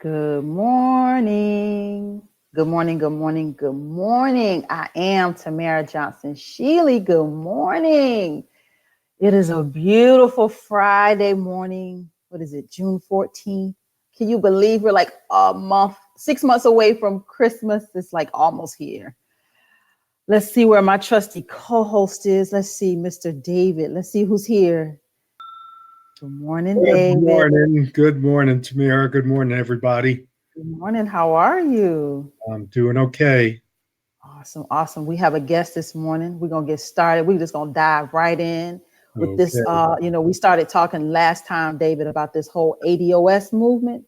Good morning. Good morning. Good morning. Good morning. I am Tamara Johnson Shealey. Good morning. It is a beautiful Friday morning. What is it? June 14th. Can you believe we're like a month, 6 months away from Christmas? It's like almost here. Let's see where my trusty co-host is. Let's see, Mr. David. Let's see who's here. Good morning, Good David. morning. Good morning, Tamara. Good morning, everybody. Good morning. How are you? I'm doing okay. Awesome, awesome. We have a guest this morning. We're gonna get started. We're just gonna dive right in with this. Okay. We started talking last time, David, about this whole ADOS movement,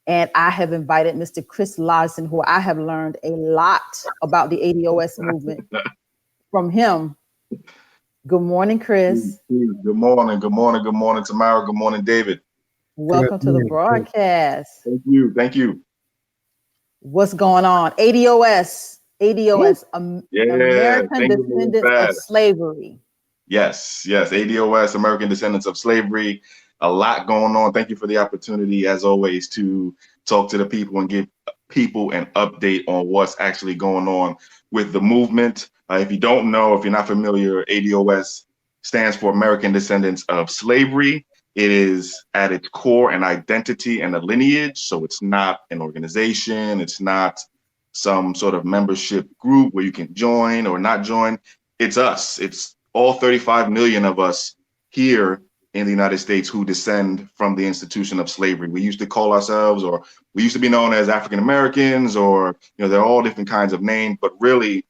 and I have invited Mr. Chris Lodson, who I have learned a lot about the ADOS movement from him. Good morning, Chris. Good morning. Good morning. Good morning, Tamara. Good morning, David. Good Welcome to the morning. broadcast. Thank you. Thank you. What's going on? ADOS, Yeah. American Things are moving Descendants of fast. Slavery. Yes. ADOS, American Descendants of Slavery. A lot going on. Thank you for the opportunity, as always, to talk to the people and give people an update on what's actually going on with the movement. If you don't know, if you're not familiar, ADOS stands for American Descendants of Slavery. It is at its core an identity and a lineage. So it's not an organization. It's not some sort of membership group where you can join or not join. It's us. It's all 35 million of us here in the United States who descend from the institution of slavery. We used to call ourselves, or we used to be known as African Americans, or, there are all different kinds of names, but really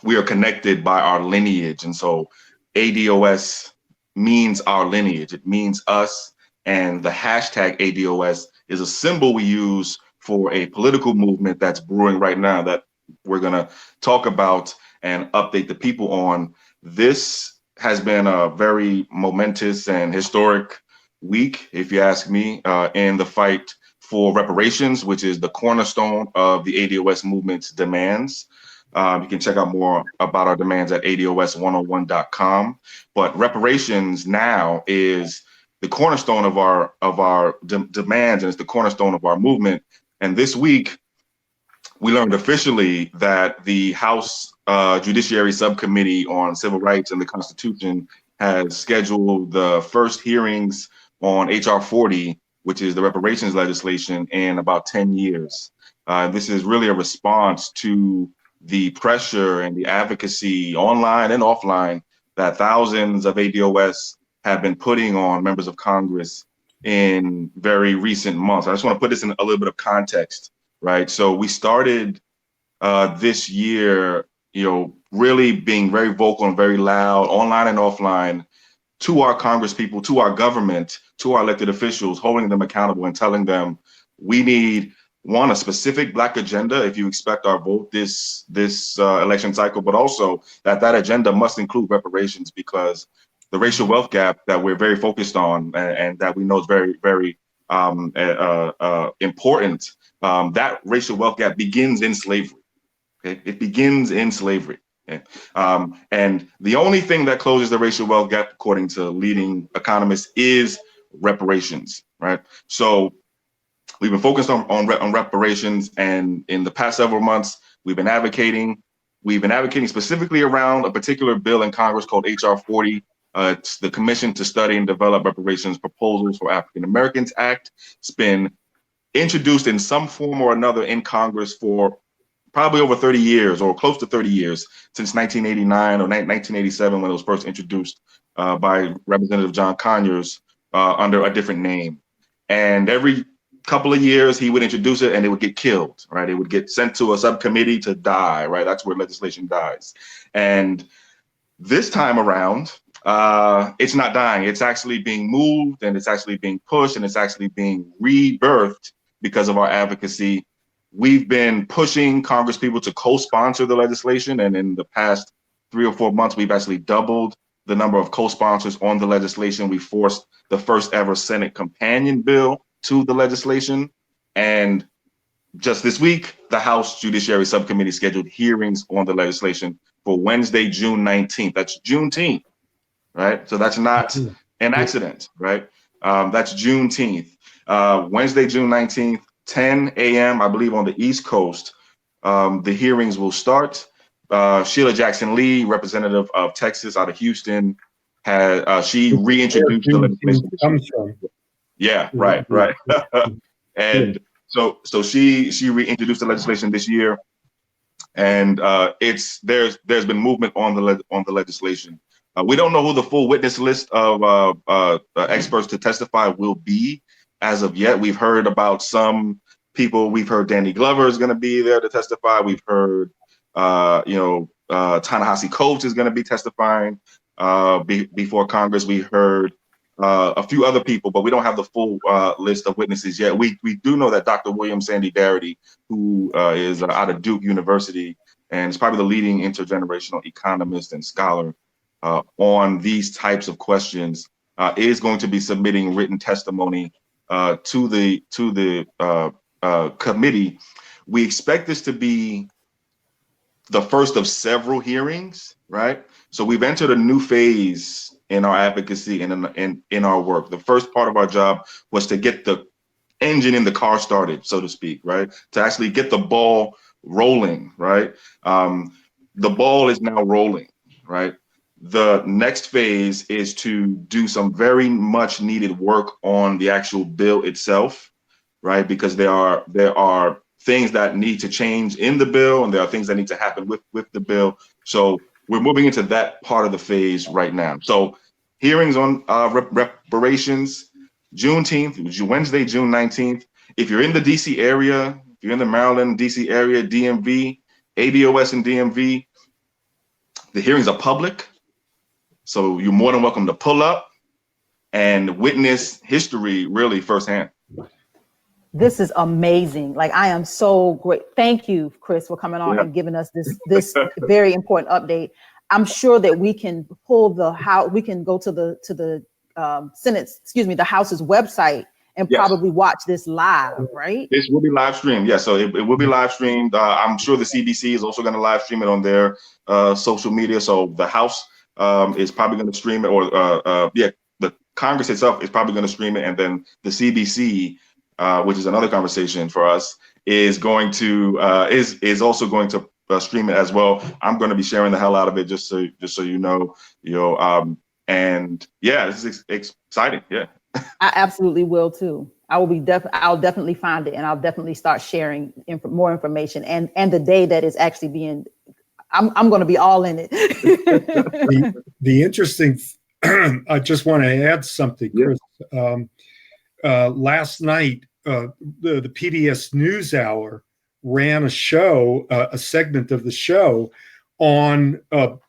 we are connected by our lineage. And so ADOS means our lineage. It means us. And the hashtag ADOS is a symbol we use for a political movement that's brewing right now that we're going to talk about and update the people on. This has been a very momentous and historic week, if you ask me, in the fight for reparations, which is the cornerstone of the ADOS movement's demands. You can check out more about our demands at ados101.com. But reparations now is the cornerstone of our demands, and it's the cornerstone of our movement. And this week, we learned officially that the House Judiciary Subcommittee on Civil Rights and the Constitution has scheduled the first hearings on HR 40, which is the reparations legislation, in about 10 years. This is really a response to the pressure and the advocacy online and offline that thousands of ADOS have been putting on members of Congress in very recent months. I just want to put this in a little bit of context, right? So we started this year, really being very vocal and very loud, online and offline, to our Congress people, to our government, to our elected officials, holding them accountable and telling them we need, one, a specific Black agenda if you expect our vote this election cycle, but also that agenda must include reparations, because the racial wealth gap that we're very focused on and that we know is very, very important, that racial wealth gap begins in slavery. Okay? It begins in slavery. Okay? And the only thing that closes the racial wealth gap, according to leading economists, is reparations, right? So we've been focused on reparations, and in the past several months, we've been advocating specifically around a particular bill in Congress called HR 40. It's the Commission to Study and Develop Reparations Proposals for African Americans Act. It's been introduced in some form or another in Congress for probably over 30 years, or close to 30 years, since 1989 or 1987, when it was first introduced by Representative John Conyers under a different name. And every couple of years he would introduce it and it would get killed, right? It would get sent to a subcommittee to die, right? That's where legislation dies. And this time around, it's not dying. It's actually being moved, and it's actually being pushed, and it's actually being rebirthed because of our advocacy. We've been pushing Congress people to co-sponsor the legislation, and in the past 3 or 4 months, we've actually doubled the number of co-sponsors on the legislation. We forced the first ever Senate companion bill to the legislation. And just this week, the House Judiciary Subcommittee scheduled hearings on the legislation for Wednesday, June 19th. That's Juneteenth, right? So that's not an accident, right? That's Juneteenth. Wednesday, June 19th, 10 a.m., I believe, on the East Coast, the hearings will start. Sheila Jackson Lee, representative of Texas out of Houston, she reintroduced the legislation. Comes from. Yeah, right. And so she reintroduced the legislation this year, and there's been movement on the legislation. We don't know who the full witness list of experts to testify will be as of yet. We've heard about some people. We've heard Danny Glover is going to be there to testify. We've heard Ta-Nehisi Coates is going to be testifying before Congress. We heard a few other people, but we don't have the full list of witnesses yet. We do know that Dr. William Sandy Darity, who is out of Duke University and is probably the leading intergenerational economist and scholar on these types of questions, is going to be submitting written testimony to the committee. We expect this to be the first of several hearings, right? So we've entered a new phase in our advocacy and in our work. The first part of our job was to get the engine in the car started, so to speak, right? To actually get the ball rolling, right? The ball is now rolling, right? The next phase is to do some very much needed work on the actual bill itself, right? Because there are things that need to change in the bill, and there are things that need to happen with the bill. So we're moving into that part of the phase right now. So hearings on reparations, Juneteenth, Wednesday, June 19th. If you're in the DC area, if you're in the Maryland, DC area, DMV, ADOS and DMV, the hearings are public. So you're more than welcome to pull up and witness history really firsthand. This is amazing. Like, I am so great. Thank you, Chris, for coming on and giving us this very important update. I'm sure that we can pull we can go to the the House's website and probably watch this live, right? This will be live streamed. Yeah, so it will be live streamed. I'm sure the CBC is also going to live stream it on their social media. So the House is probably going to stream it, or the Congress itself is probably going to stream it, and then the CBC, which is another conversation for us, is going to is also going to stream it as well. I'm going to be sharing the hell out of it, just so you know, and yeah, this is exciting. Yeah, I absolutely will too. I'll definitely find it, and I'll definitely start sharing more information. And the day that is actually being, I'm going to be all in it. The interesting, I just want to add something, Chris. Last night, the PBS NewsHour ran a show, a segment of the show on the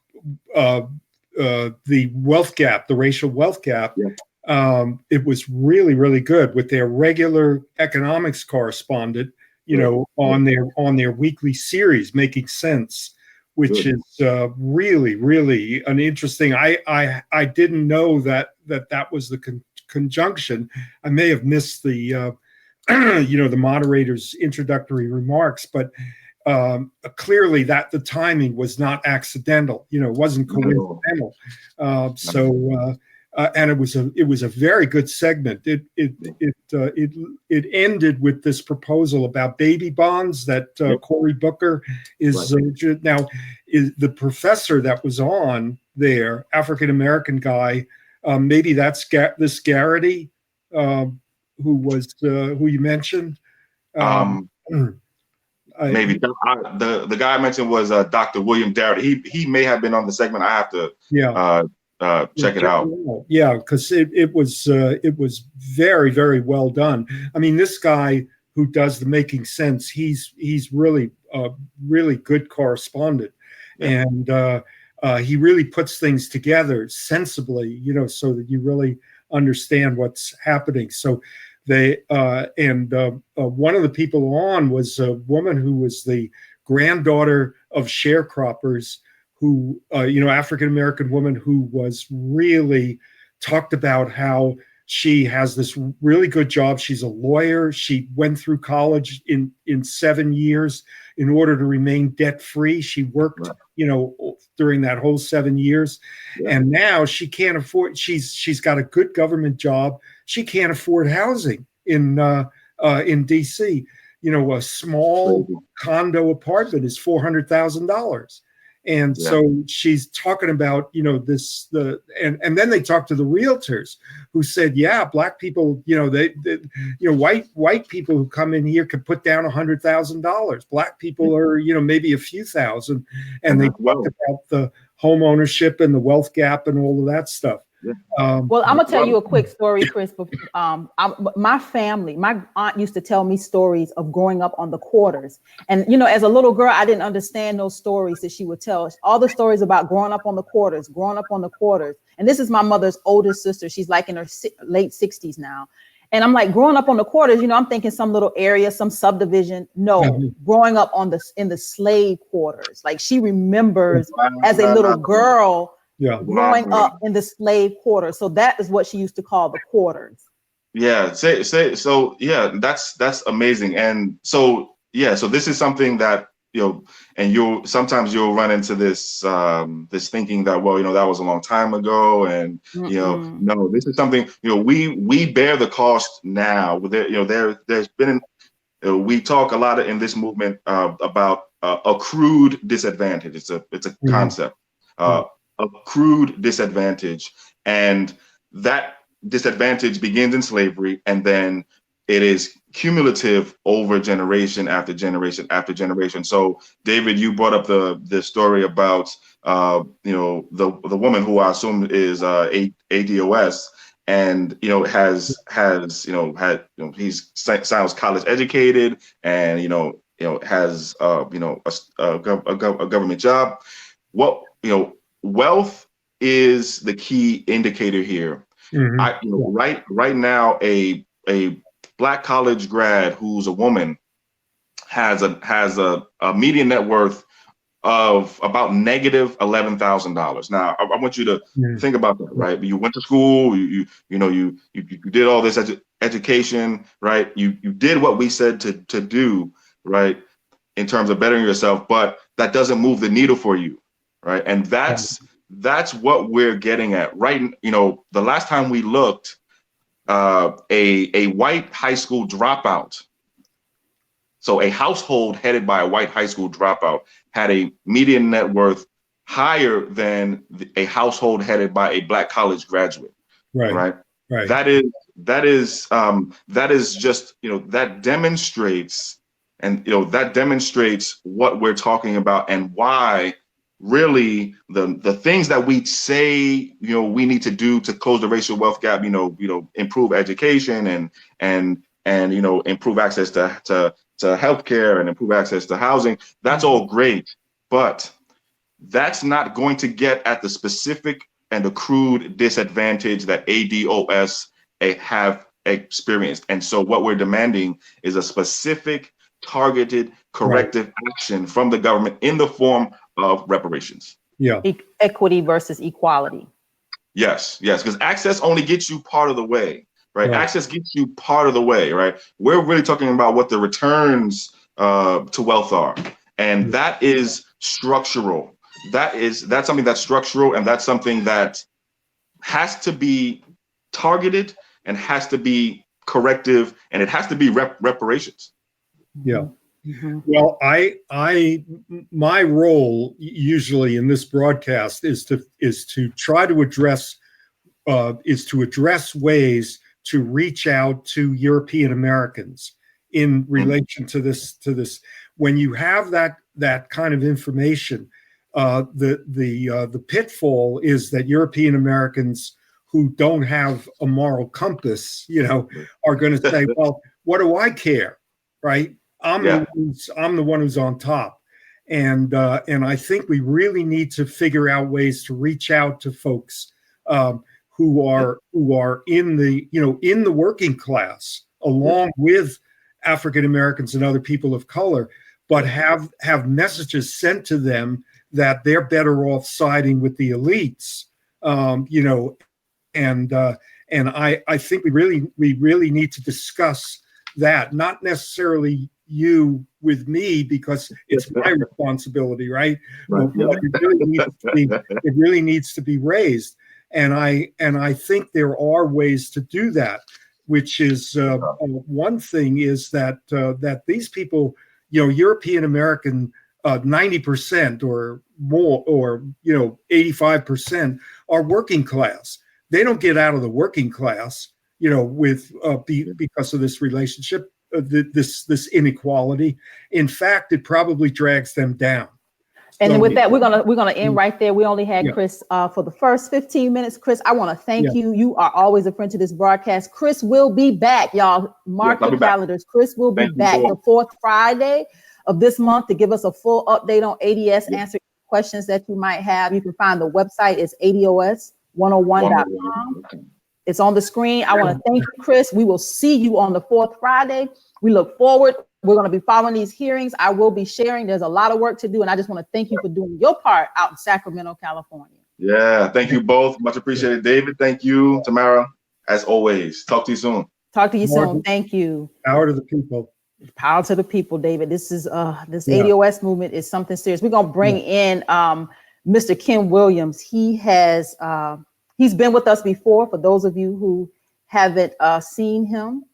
wealth gap, the racial wealth gap. It was really, really good with their regular economics correspondent, on their weekly series, Making Sense, which is really, really an interesting. I didn't know that was the conjunction. I may have missed the the moderator's introductory remarks, but clearly that the timing was not accidental. It wasn't coincidental. And it was a very good segment. It ended with this proposal about baby bonds that Cory Booker is now is the professor that was on there, African American guy. Maybe that's this Garrity, who you mentioned. Maybe the guy I mentioned was Dr. William Darity. He may have been on the segment. I have to check it out. Yeah, because it was very, very well done. I mean, this guy who does the Making Sense, he's really a really good correspondent, and he really puts things together sensibly, so that you really understand what's happening. So they one of the people on was a woman who was the granddaughter of sharecroppers, who African American woman who was really talked about how she has this really good job. She's a lawyer. She went through college in 7 years in order to remain debt free. She worked, during that whole 7 years, and now she can't afford. She's got a good government job. She can't afford housing in in DC. You know, a small condo apartment is $400,000. And so she's talking about, you know, and then they talked to the realtors who said, yeah, black people, you know, they you know, white people who come in here could put down $100,000. Black people are, you know, maybe a few thousand. And they talked about the home ownership and the wealth gap and all of that stuff. Well, I'm gonna tell you a quick story, Chris. My family, my aunt used to tell me stories of growing up on the quarters, and you know, as a little girl, I didn't understand those stories that she would tell us. All the stories about growing up on the quarters, and this is my mother's oldest sister. She's like in her late 60s now, and I'm like, growing up on the quarters, you know, I'm thinking some little area, some subdivision. No, growing up in the slave quarters, like she remembers as a little girl. Yeah, growing up in the slave quarter. So that is what she used to call the quarters. Yeah, so yeah, that's amazing. And so yeah, so this is something that, you know, and sometimes you'll run into this this thinking that, well, you know, that was a long time ago, and you know, no, this is something, you know, we bear the cost now. You know, there's been we talk a lot in this movement about accrued disadvantage. It's a concept. Accrued disadvantage, and that disadvantage begins in slavery, and then it is cumulative over generation after generation after generation. So, David, you brought up the story about you know, the woman who I assume is ADOS, and you know has you know had, you know, he's sounds college educated, and you know has you know a government job. What, you know, wealth is the key indicator here. You know, right now, a black college grad who's a woman has a median net worth of about negative $11,000. Now, I want you to think about that, right? You went to school, you did all this education, right? You did what we said to do, right, in terms of bettering yourself, but that doesn't move the needle for you. Right. And that's what we're getting at, right? You know, the last time we looked, a white high school dropout. So a household headed by a white high school dropout had a median net worth higher than a household headed by a black college graduate. Right. That is just, you know, that demonstrates, and you know, that demonstrates what we're talking about and why really the things that we say, you know, we need to do to close the racial wealth gap, you know, improve education and you know, improve access to healthcare and improve access to housing. That's all great, but that's not going to get at the specific and accrued disadvantage that ADOS have experienced. And so what we're demanding is a specific, targeted, corrective action from the government in the form of reparations. Yeah. Equity versus equality. Yes, because access only gets you part of the way, right? Access gets you part of the way, right? We're really talking about what the returns to wealth are. And that is structural. That's something that's structural, and that's something that has to be targeted and has to be corrective, and it has to be reparations. Yeah. Well, my role usually in this broadcast is to try to address ways to reach out to European Americans in relation to this. When you have that kind of information, the pitfall is that European Americans who don't have a moral compass, you know, are going to say, well, what do I care, right? I'm the one who's on top, and I think we really need to figure out ways to reach out to folks who are in the working class, along with African Americans and other people of color, but have messages sent to them that they're better off siding with the elites, you know, and I think we really need to discuss that, not necessarily you with me, because it's my responsibility, right? But it really needs to be raised, and I think there are ways to do that. which is one thing is that that these people, European American, 90% or more, or 85% are working class. They don't get out of the working class, with because of this relationship, this inequality. In fact, it probably drags them down. And So, with that, we're gonna end right there. We only had Yeah. Chris for the first 15 minutes. Chris, I want to thank Yeah. you. You are always a friend to this broadcast. Chris will be back, y'all. Mark I'll your be back. calendars. Chris will be Thank you, back both. the fourth Friday of this month to give us a full update on ADS, answer questions that you might have. You can find the website is ados101.com. It's on the screen. I want to thank you, Chris. We will see you on the fourth Friday. We look forward. We're going to be following these hearings. I will be sharing. There's a lot of work to do. And I just want to thank you for doing your part out in Sacramento, California. Yeah, thank you both. Much appreciated, David. Thank you, Tamara. As always, talk to you soon. Talk to you More- soon. Thank you. Power to the people. Power to the people, David. This is this ADOS movement is something serious. We're gonna bring in Mr. Ken Williams. He has he's been with us before. For those of you who haven't seen him,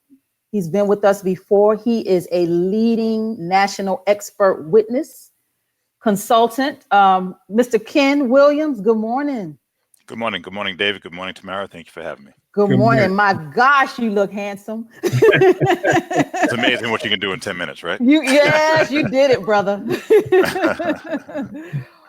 he's been with us before. He is a leading national expert witness consultant. Mr. Ken Williams, good morning. Good morning. Good morning, David. Good morning, Tamara. Thank you for having me. Good Good morning. morning. My gosh, you look handsome. It's amazing what you can do in 10 minutes, right? Yes, you did it, brother.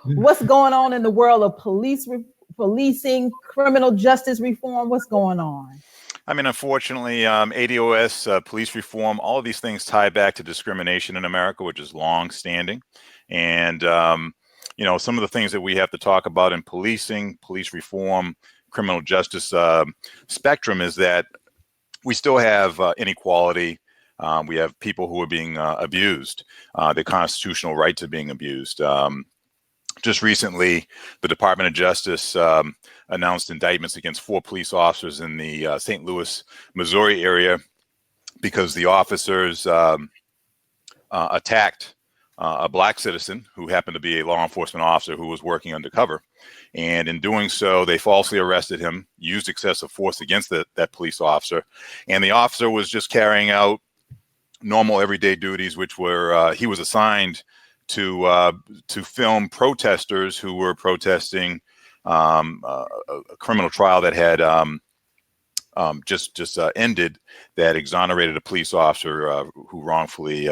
What's going on in the world of policing, criminal justice reform? What's going on? I mean, unfortunately, ADOS, police reform, all of these things tie back to discrimination in America, which is long standing. And, some of the things that we have to talk about in policing, police reform, criminal justice spectrum is that we still have inequality. We have people who are being abused. Their constitutional rights are being abused. Just recently, the Department of Justice announced indictments against 4 police officers in the St. Louis, Missouri area because the officers attacked a Black citizen who happened to be a law enforcement officer who was working undercover. And in doing so, they falsely arrested him, used excessive force against that police officer. And the officer was just carrying out normal everyday duties, which were he was assigned to film protesters who were protesting a criminal trial that had just ended, that exonerated a police officer who wrongfully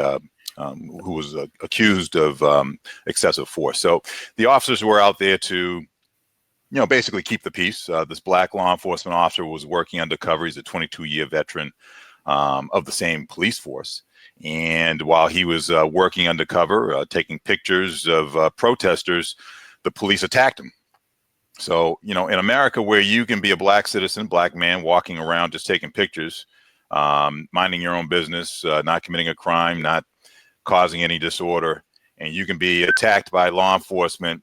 who was accused of excessive force. So the officers were out there to basically keep the peace. This Black law enforcement officer was working undercover. He's a 22-year veteran of the same police force. And while he was working undercover, taking pictures of protesters, the police attacked him. So, in America, where you can be a Black citizen, Black man walking around just taking pictures, minding your own business, not committing a crime, not causing any disorder, and you can be attacked by law enforcement,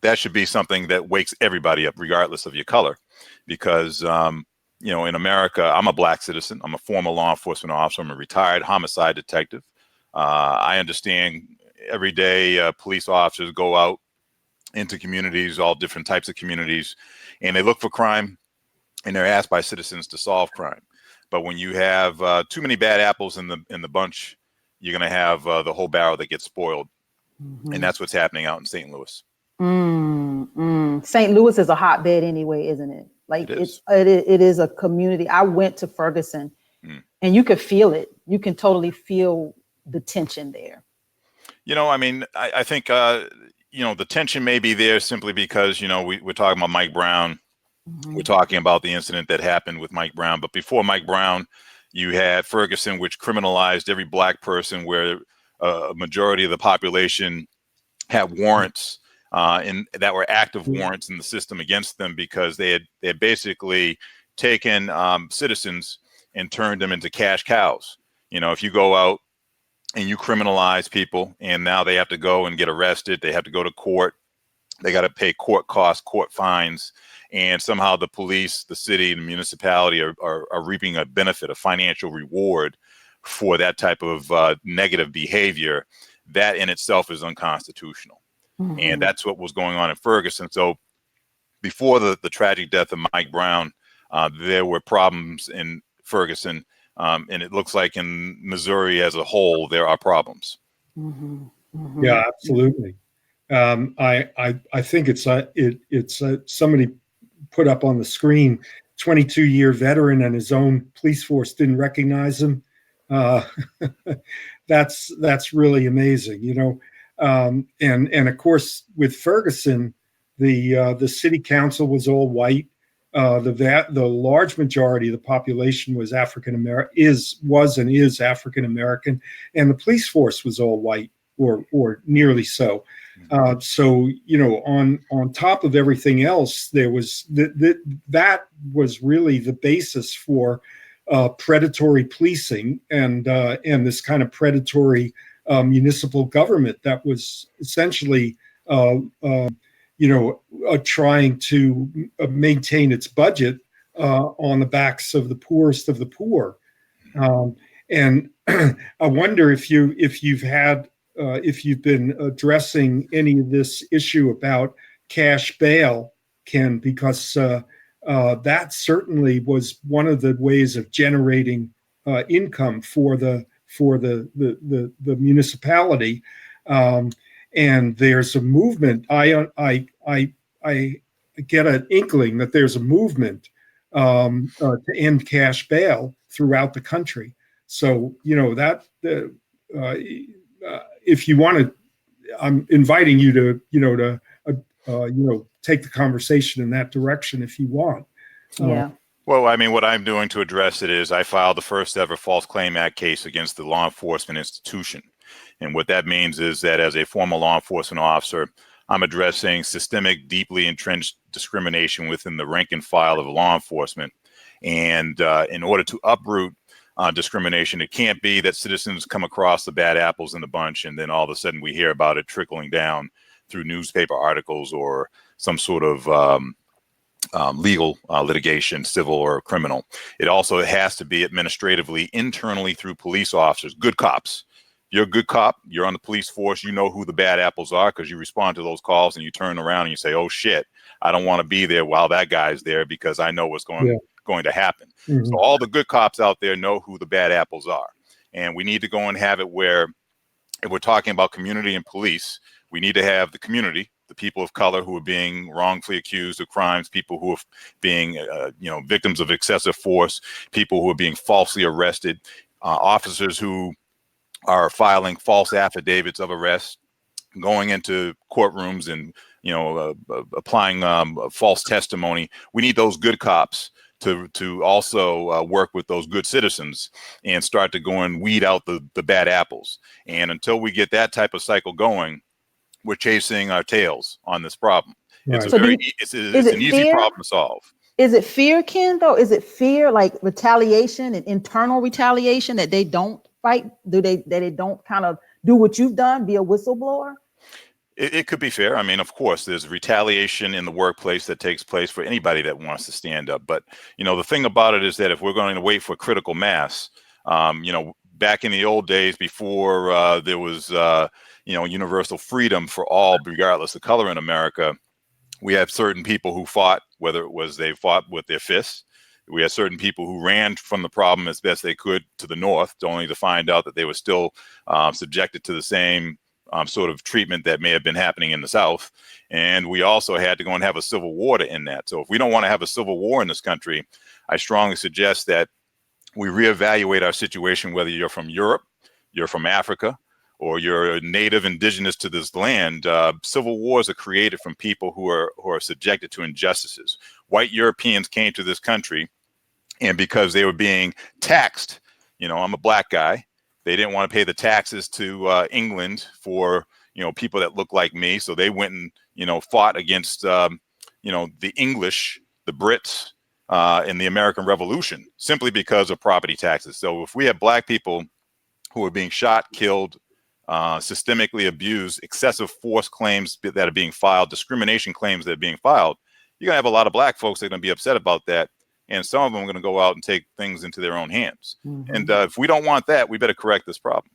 that should be something that wakes everybody up, regardless of your color. Because, in America, I'm a Black citizen. I'm a former law enforcement officer. I'm a retired homicide detective. I understand every day police officers go out into communities, all different types of communities, and they look for crime, and they're asked by citizens to solve crime. But when you have too many bad apples in the bunch, you're going to have the whole barrel that gets spoiled. Mm-hmm. And that's what's happening out in St. Louis. St. Louis is a hotbed anyway, isn't it? Like it is a community. I went to Ferguson and you could feel it. You can totally feel the tension there. I think, the tension may be there simply because, we're talking about Mike Brown. Mm-hmm. We're talking about the incident that happened with Mike Brown. But before Mike Brown, you had Ferguson, which criminalized every Black person, where a majority of the population had warrants that were active warrants in the system against them because they had basically taken citizens and turned them into cash cows. If you go out and you criminalize people and now they have to go and get arrested, they have to go to court, they got to pay court costs, court fines, and somehow the police, the city, the municipality are reaping a benefit, a financial reward for that type of negative behavior. That in itself is unconstitutional. Mm-hmm. And that's what was going on in Ferguson. So before the tragic death of Mike Brown, there were problems in Ferguson. And it looks like in Missouri as a whole, there are problems. Yeah, absolutely. I think it's somebody put up on the screen, 22-year veteran and his own police force didn't recognize him. That's really amazing, you know. And of course with Ferguson, the city council was all white. The large majority of the population was African American, was African American, and the police force was all white or nearly so. So, you know, on top of everything else, there was that was really the basis for predatory policing and this kind of predatory municipal government that was essentially trying to maintain its budget on the backs of the poorest of the poor. And I wonder if you've been addressing any of this issue about cash bail, Ken, because that certainly was one of the ways of generating income for the municipality. And there's a movement. I get an inkling that there's a movement to end cash bail throughout the country. So, you know, that if you want to, I'm inviting you to take the conversation in that direction if you want. Yeah. Well, I mean, what I'm doing to address it is I filed the first ever False Claim Act case against the law enforcement institution. And what that means is that as a former law enforcement officer, I'm addressing systemic, deeply entrenched discrimination within the rank and file of law enforcement. And in order to uproot discrimination, it can't be that citizens come across the bad apples in the bunch and then all of a sudden we hear about it trickling down through newspaper articles or some sort of legal litigation, civil or criminal. It also has to be administratively, internally through police officers, good cops. You're a good cop, you're on the police force, you know who the bad apples are because you respond to those calls and you turn around and you say, oh shit, I don't want to be there while that guy's there because I know what's going to happen. Mm-hmm. So all the good cops out there know who the bad apples are. And we need to go and have it where, if we're talking about community and police, we need to have the community, the people of color who are being wrongfully accused of crimes, people who are being victims of excessive force, people who are being falsely arrested, officers who are filing false affidavits of arrest, going into courtrooms and applying false testimony. We need those good cops to also work with those good citizens and start to go and weed out the bad apples. And until we get that type of cycle going, we're chasing our tails on this problem. Right. It's an easy problem to solve. Is it fear, Ken, though? Is it fear, like retaliation and internal retaliation, that they don't fight? That they don't kind of do what you've done, be a whistleblower? It could be fair. I mean, of course, there's retaliation in the workplace that takes place for anybody that wants to stand up. But, the thing about it is that if we're going to wait for critical mass, back in the old days before there was, universal freedom for all, regardless of color in America, we had certain people who fought, whether it was they fought with their fists. We had certain people who ran from the problem as best they could to the north, only to find out that they were still subjected to the same sort of treatment that may have been happening in the South. And we also had to go and have a civil war to end that. So if we don't want to have a civil war in this country, I strongly suggest that we reevaluate our situation, whether you're from Europe, you're from Africa, or you're a native indigenous to this land. Civil wars are created from people who are subjected to injustices. White Europeans came to this country, and because they were being taxed, I'm a black guy, they didn't want to pay the taxes to England for people that look like me, so they went and fought against the English, the Brits, in the American Revolution, simply because of property taxes. So if we have black people who are being shot, killed, systemically abused, excessive force claims that are being filed, discrimination claims that are being filed, you're gonna have a lot of black folks that are gonna be upset about that. And some of them are gonna go out and take things into their own hands. Mm-hmm. And if we don't want that, we better correct this problem.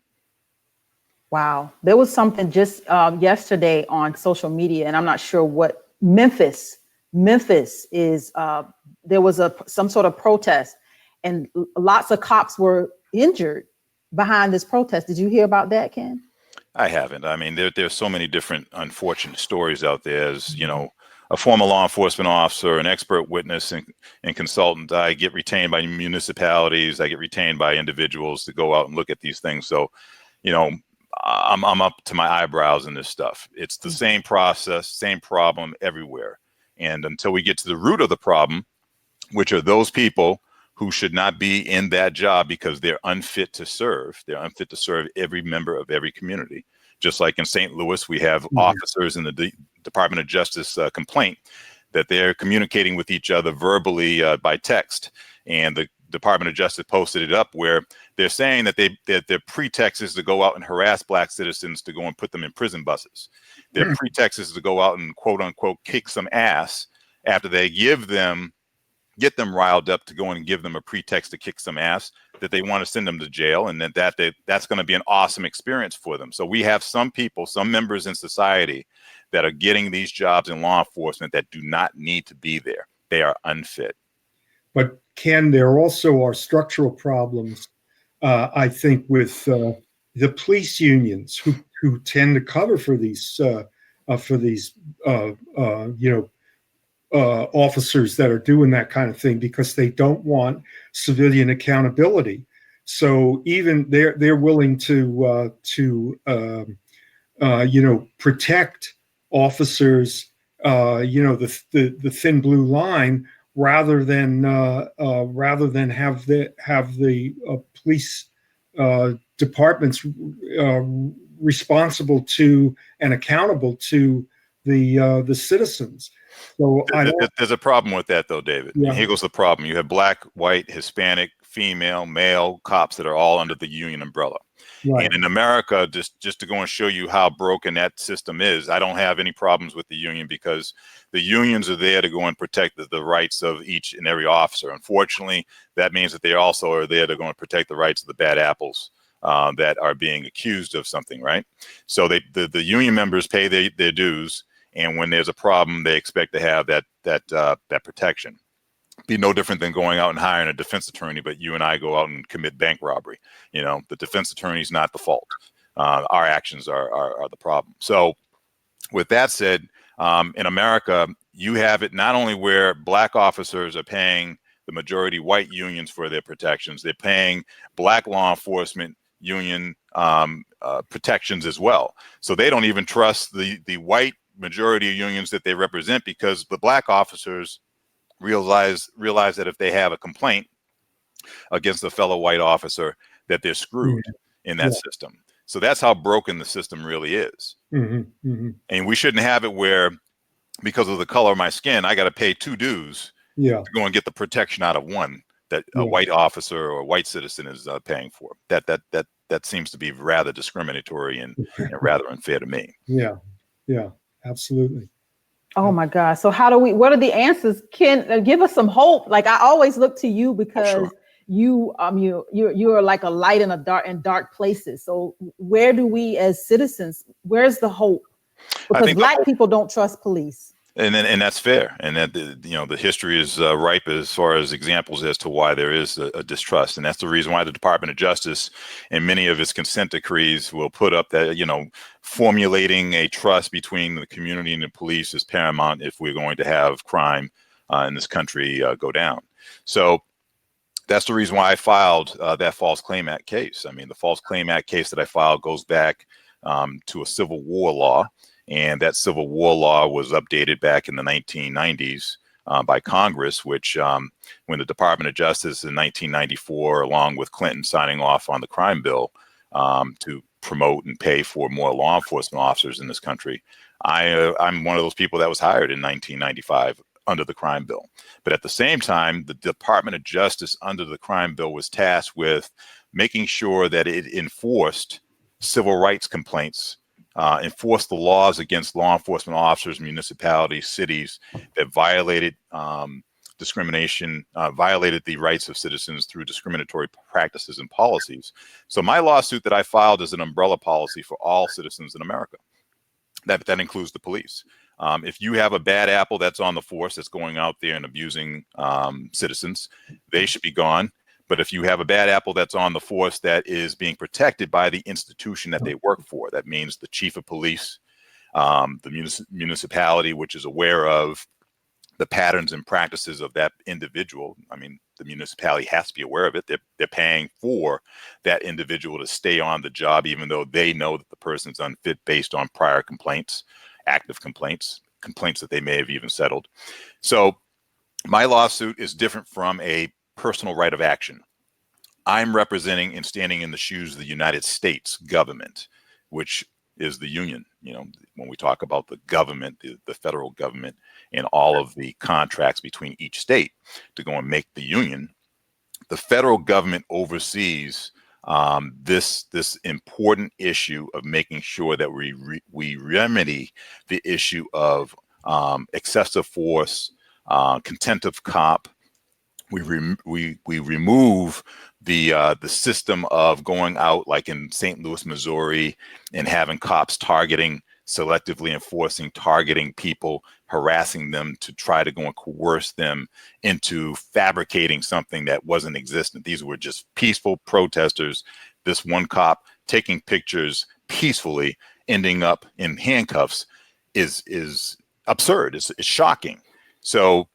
Wow. There was something just yesterday on social media, and I'm not sure what Memphis is, there was some sort of protest, and lots of cops were injured behind this protest. Did you hear about that, Ken? I haven't. I mean, there's so many different unfortunate stories out there. As you know, a former law enforcement officer, an expert witness and consultant, I get retained by municipalities. I get retained by individuals to go out and look at these things. So, you know, I'm up to my eyebrows in this stuff. It's the same process, same problem everywhere. And until we get to the root of the problem, which are those people who should not be in that job because they're unfit to serve. They're unfit to serve every member of every community. Just like in St. Louis, we have officers in the Department of Justice complaint that they're communicating with each other verbally by text. And the Department of Justice posted it up where they're saying that their pretext is to go out and harass Black citizens to go and put them in prison buses. Their pretext is to go out and quote unquote kick some ass after they get them riled up to go and give them a pretext to kick some ass, that they want to send them to jail, and that's going to be an awesome experience for them. So we have some people, some members in society that are getting these jobs in law enforcement that do not need to be there. They are unfit. But Ken, there also are structural problems, I think, with the police unions who tend to cover for these officers that are doing that kind of thing because they don't want civilian accountability. So even they're willing to protect officers, the thin blue line, rather than have the police departments responsible to and accountable to the citizens. So there's a problem with that, though, David. Yeah. And here goes the problem. You have Black, white, Hispanic, female, male cops that are all under the union umbrella. Right. And in America, just to go and show you how broken that system is, I don't have any problems with the union because the unions are there to go and protect the rights of each and every officer. Unfortunately, that means that they also are there to go and protect the rights of the bad apples that are being accused of something, right? So the union members pay their dues. And when there's a problem, they expect to have that protection. Be no different than going out and hiring a defense attorney, but you and I go out and commit bank robbery. You know, the defense attorney is not the fault. Our actions are the problem. So with that said, in America, you have it not only where Black officers are paying the majority white unions for their protections, they're paying Black law enforcement union protections as well. So they don't even trust the white majority of unions that they represent because the Black officers realize that if they have a complaint against a fellow white officer, that they're screwed in that system. So that's how broken the system really is. And we shouldn't have it where, because of the color of my skin, I got to pay 2 dues to go and get the protection out of one that a white officer or a white citizen is paying for. That seems to be rather discriminatory and rather unfair to me. Yeah, absolutely. Oh my God. So what are the answers? Ken, give us some hope. Like I always look to you because you're like a light in dark places. So where do we as citizens, where's the hope? Because Black people don't trust police. And that's fair. And that, the history is ripe as far as examples as to why there is a distrust. And that's the reason why the Department of Justice in many of its consent decrees will put up that, formulating a trust between the community and the police is paramount if we're going to have crime in this country go down. So that's the reason why I filed that False Claim Act case. I mean, the False Claim Act case that I filed goes back to a Civil War law. And that Civil War law was updated back in the 1990s by Congress, which when the Department of Justice in 1994, along with Clinton signing off on the crime bill to promote and pay for more law enforcement officers in this country, I'm one of those people that was hired in 1995 under the crime bill. But at the same time, the Department of Justice under the crime bill was tasked with making sure that it enforced civil rights complaints, enforce the laws against law enforcement officers, municipalities, cities that violated discrimination, violated the rights of citizens through discriminatory practices and policies. So my lawsuit that I filed is an umbrella policy for all citizens in America. That includes the police. If you have a bad apple that's on the force that's going out there and abusing citizens, they should be gone. But if you have a bad apple that's on the force that is being protected by the institution that they work for, that means the chief of police, the municipality, which is aware of the patterns and practices of that individual. I mean, the municipality has to be aware of it. They're paying for that individual to stay on the job, even though they know that the person's unfit based on prior complaints, active complaints that they may have even settled. So my lawsuit is different from a personal right of action. I'm representing and standing in the shoes of the United States government, which is the union. You know, when we talk about the government, the federal government, and all of the contracts between each state to go and make the union, the federal government oversees this important issue of making sure that we remedy the issue of excessive force, contempt of cop. We remove the system of going out like in St. Louis, Missouri, and having cops selectively enforcing, targeting people, harassing them to try to go and coerce them into fabricating something that wasn't existent. These were just peaceful protesters. This one cop taking pictures peacefully, ending up in handcuffs is absurd. It's shocking. So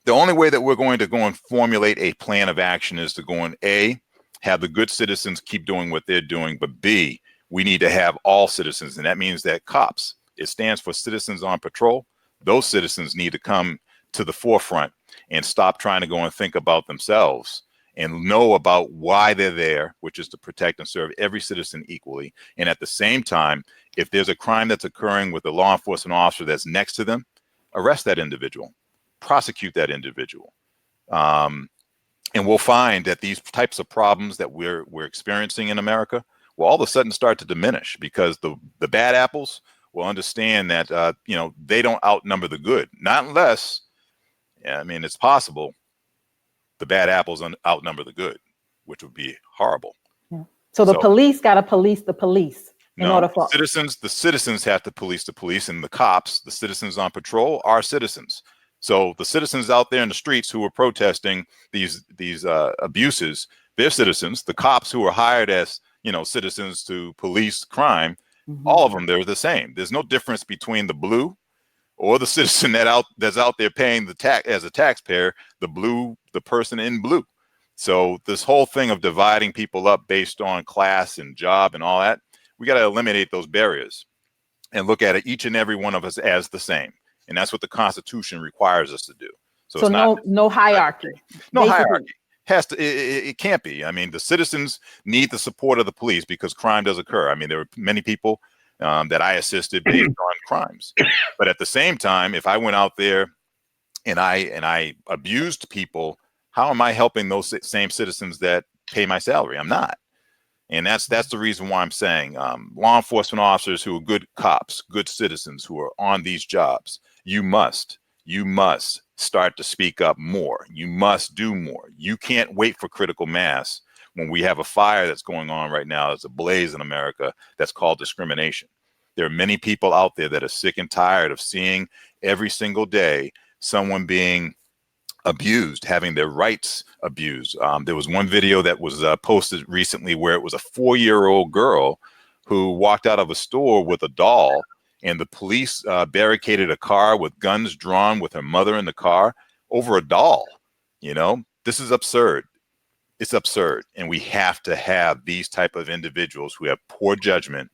the only way that we're going to go and formulate a plan of action is to go and A, have the good citizens keep doing what they're doing, but B, we need to have all citizens. And that means that cops, it stands for citizens on patrol. Those citizens need to come to the forefront and stop trying to go and think about themselves and know about why they're there, which is to protect and serve every citizen equally. And at the same time, if there's a crime that's occurring with a law enforcement officer that's next to them, arrest that individual, prosecute that individual. And we'll find that these types of problems that we're experiencing in America will all of a sudden start to diminish, because the bad apples will understand that they don't outnumber the good. Not unless, I mean, it's possible the bad apples outnumber the good, which would be horrible. Yeah. So the police got to police the police in order for the citizens have to police the police, and the cops, the citizens on patrol, are citizens. So the citizens out there in the streets who are protesting these abuses, they're citizens. The cops who are hired as citizens to police crime, all of them, they're the same. There's no difference between the blue or the citizen that's out there paying the tax as a taxpayer, the person in blue. So this whole thing of dividing people up based on class and job and all that, we got to eliminate those barriers and look at each and every one of us as the same. And that's what the Constitution requires us to do. So it's no hierarchy. No hierarchy. It can't be. I mean, the citizens need the support of the police because crime does occur. I mean, there were many people that I assisted based on crimes. But at the same time, if I went out there and I abused people, how am I helping those same citizens that pay my salary? I'm not. And that's the reason why I'm saying law enforcement officers who are good cops, good citizens who are on these jobs, you must start to speak up more. You must do more. You can't wait for critical mass when we have a fire that's going on right now. It's ablaze in America that's called discrimination. There are many people out there that are sick and tired of seeing every single day someone being abused, having their rights abused. There was one video that was posted recently where it was a 4-year-old girl who walked out of a store with a doll, and the police barricaded a car with guns drawn with her mother in the car over a doll. This is absurd. It's absurd. And we have to have these type of individuals who have poor judgment,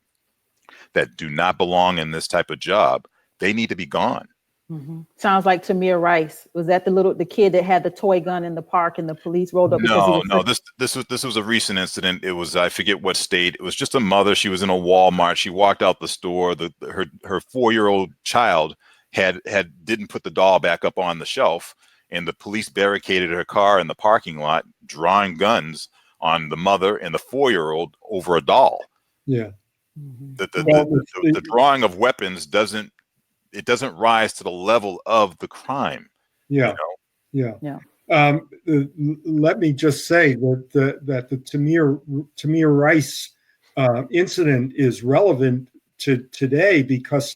that do not belong in this type of job. They need to be gone. Sounds like Tamir Rice. Was that the kid that had the toy gun in the park and the police rolled up? No. This was a recent incident. It was, I forget what state. It was just a mother. She was in a Walmart. She walked out the store. Her 4-year-old child didn't put the doll back up on the shelf, and the police barricaded her car in the parking lot, drawing guns on the mother and the 4-year-old over a doll. Yeah. The drawing of weapons doesn't rise to the level of the crime. Yeah. Let me just say that the Tamir Rice incident is relevant to today because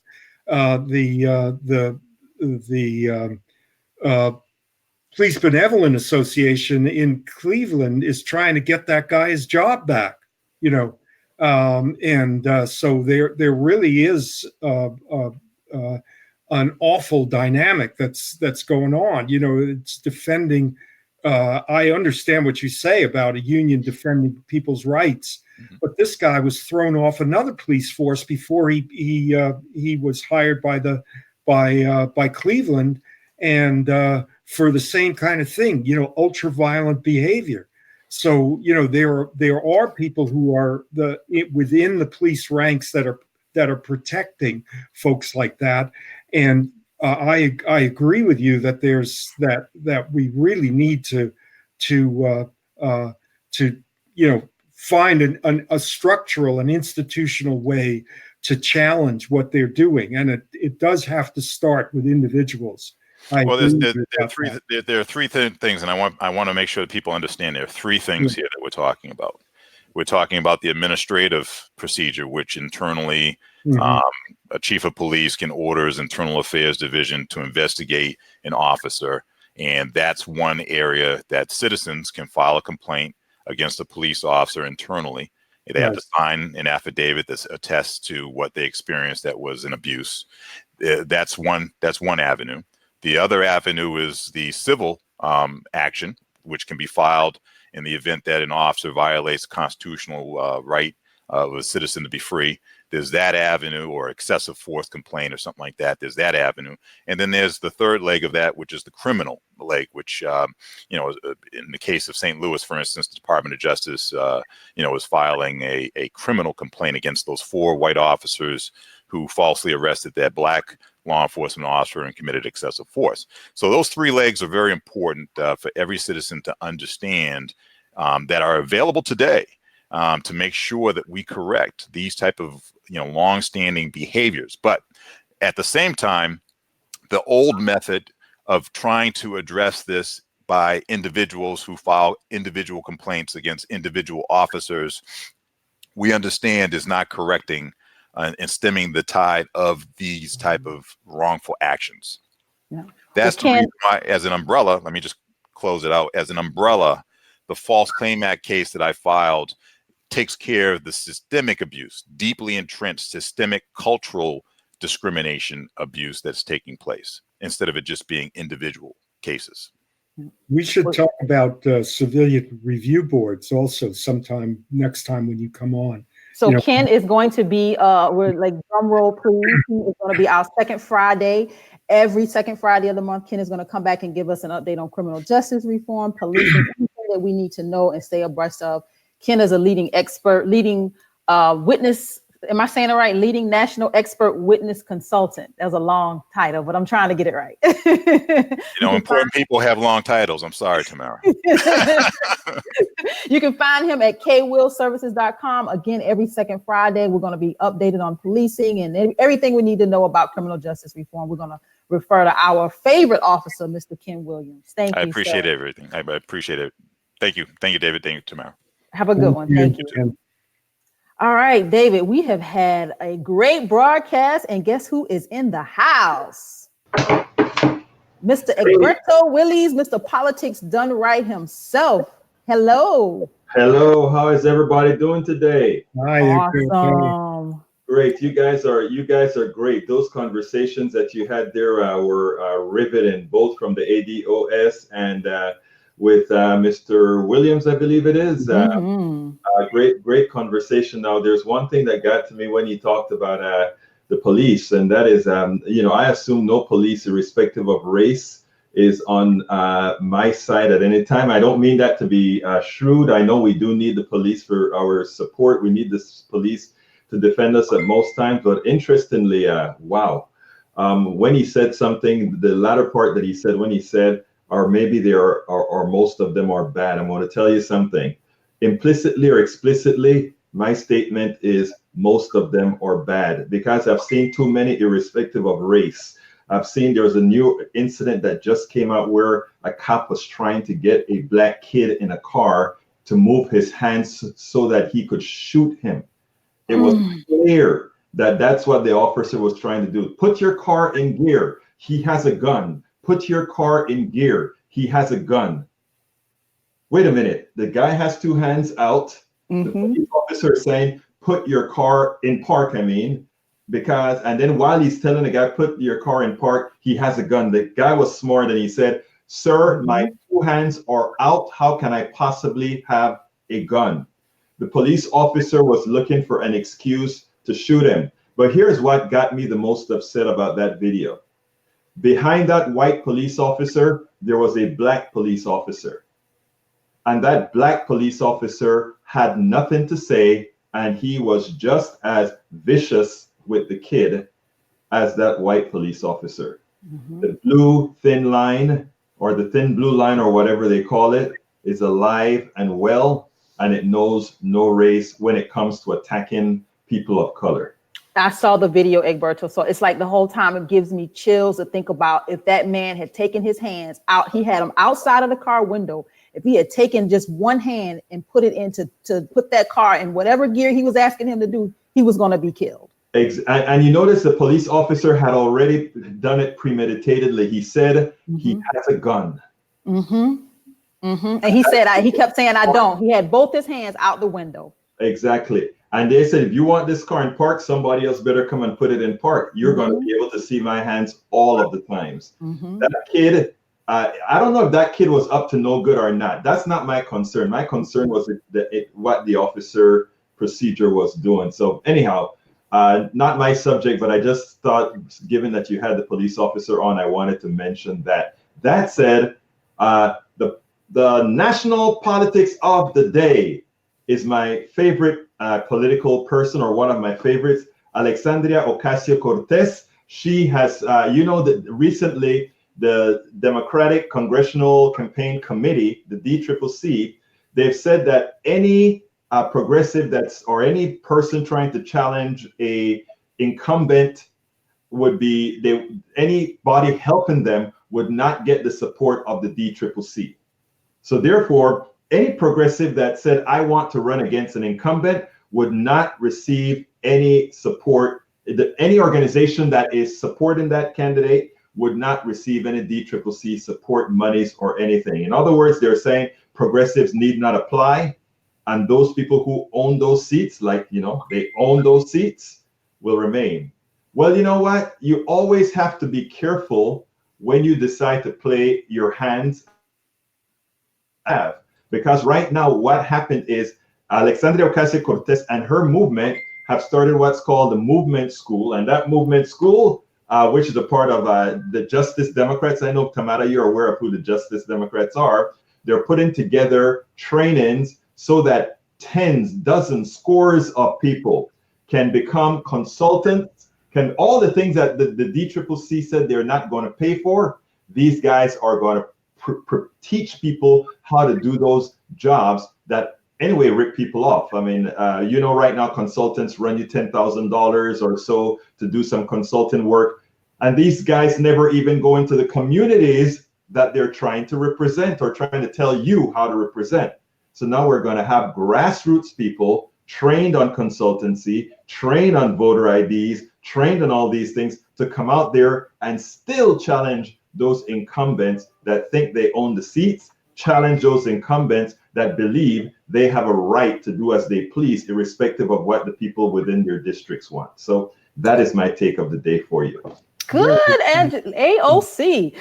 Police Benevolent Association in Cleveland is trying to get that guy his job back, so there really is an awful dynamic that's going on. It's defending. I understand what you say about a union defending people's rights, but this guy was thrown off another police force before he was hired by Cleveland, and for the same kind of thing, ultra violent behavior. So there are people who are within the police ranks that are protecting folks like that, and I agree with you that there's that we really need to find a structural and institutional way to challenge what they're doing, and it does have to start with individuals. There are three things, and I want to make sure that people understand there are three things here that we're talking about. We're talking about the administrative procedure, which internally a chief of police can order his internal affairs division to investigate an officer. And that's one area that citizens can file a complaint against a police officer internally. They have to sign an affidavit that attests to what they experienced that was an abuse. That's one avenue. The other avenue is the civil action, which can be filed in the event that an officer violates constitutional right of a citizen to be free. There's that avenue, or excessive force complaint or something like that. There's that avenue. And then there's the third leg of that, which is the criminal leg, which, in the case of St. Louis, for instance, the Department of Justice, was filing a criminal complaint against those 4 white officers who falsely arrested that black law enforcement officer and committed excessive force. So those 3 legs are very important for every citizen to understand that are available today to make sure that we correct these type of long-standing behaviors. But at the same time, the old method of trying to address this by individuals who file individual complaints against individual officers, we understand is not correcting and stemming the tide of these type of wrongful actions. Yeah. That's the reason why, as an umbrella, let me just close it out. As an umbrella, the False Claim Act case that I filed takes care of the systemic abuse, deeply entrenched systemic cultural discrimination abuse that's taking place, instead of it just being individual cases. We should talk about civilian review boards also sometime next time when you come on. So Ken is going to be, we're like, drum roll please, he is going to be our second Friday. Every second Friday of the month, Ken is going to come back and give us an update on criminal justice reform, policing, anything that we need to know and stay abreast of. Ken is a leading expert, leading witness, am I saying it right? Leading national expert witness consultant. That was a long title, but I'm trying to get it right. Important people have long titles. I'm sorry, Tamara. You can find him at kwillservices.com. Again, every second Friday, we're going to be updated on policing and everything we need to know about criminal justice reform. We're going to refer to our favorite officer, Mr. Ken Williams. Thank you. I appreciate everything. I appreciate it. Thank you. Thank you, David. Thank you, Tamara. Have a good one. Thank you. All right, David, we have had a great broadcast, and guess who is in the house? Mr. Egberto Willies, Mr. Politics Done Right himself. Hello. Hello. How is everybody doing today? Hi. Awesome. Great. You guys are great. Those conversations that you had there were riveting, both from the ADOS and with Mr. Williams, I believe it is. Great conversation. Now, there's one thing that got to me when he talked about the police, and that is, I assume no police, irrespective of race, is on my side at any time. I don't mean that to be shrewd. I know we do need the police for our support. We need the police to defend us at most times. But interestingly, when he said something, the latter part that he said, when he said, or maybe they are, or most of them are bad, I'm going to tell you something. Implicitly or explicitly, my statement is most of them are bad, because I've seen too many, irrespective of race. I've seen there's a new incident that just came out where a cop was trying to get a black kid in a car to move his hands so that he could shoot him. It was clear that that's what the officer was trying to do. Put your car in gear. He has a gun. Put your car in gear. he has a gun. Wait a minute. The guy has two hands out. The police officer is saying, put your car in park, because, and then while he's telling the guy, put your car in park, he has a gun. The guy was smart and he said, sir, my two hands are out. How can I possibly have a gun? The police officer was looking for an excuse to shoot him. But here's what got me the most upset about that video. Behind that white police officer, there was a black police officer. And that black police officer had nothing to say, and he was just as vicious with the kid as that white police officer. The blue thin line, or the thin blue line, or whatever they call it, is alive and well, and it knows no race when it comes to attacking people of color. I saw the video, Egberto. So it's like the whole time it gives me chills to think about if that man had taken his hands out, he had them outside of the car window. If he had taken just one hand and put it into to put that car in whatever gear he was asking him to do, he was going to be killed. And you notice the police officer had already done it premeditatedly. He said he has a gun. And he said, he kept saying, I don't. He had both his hands out the window. Exactly. And they said, if you want this car in park, somebody else better come and put it in park. You're going to be able to see my hands all of the times. That kid, I don't know if that kid was up to no good or not. That's not my concern. My concern was what the officer procedure was doing. So anyhow, not my subject, but I just thought, given that you had the police officer on, I wanted to mention that. That said, the national politics of the day is my favorite political person, or one of my favorites, Alexandria Ocasio-Cortez. She has, that recently the Democratic Congressional Campaign Committee, the DCCC, they've said that any progressive or any person trying to challenge a incumbent anybody helping them would not get the support of the DCCC. So therefore, any progressive that said, I want to run against an incumbent would not receive any support. Any organization that is supporting that candidate would not receive any DCCC support monies or anything. In other words, they're saying progressives need not apply, and those people who own those seats, they own those seats, will remain. Well, you know what? You always have to be careful when you decide to play your hands. Because right now what happened is Alexandria Ocasio-Cortez and her movement have started what's called the Movement School. And that Movement School, which is a part of the Justice Democrats. I know, Tamara, you're aware of who the Justice Democrats are. They're putting together trainings so that tens, dozens, scores of people can become consultants, can all the things that the DCCC said they're not going to pay for. These guys are going to teach people how to do those jobs that anyway rip people off. I mean, right now consultants run you $10,000 or so to do some consulting work, and these guys never even go into the communities that they're trying to represent or trying to tell you how to represent. So now we're going to have grassroots people trained on consultancy, trained on voter IDs, trained on all these things to come out there and still challenge those incumbents that think they own the seats, challenge those incumbents that believe they have a right to do as they please, irrespective of what the people within their districts want. So that is my take of the day for you. Good, and AOC.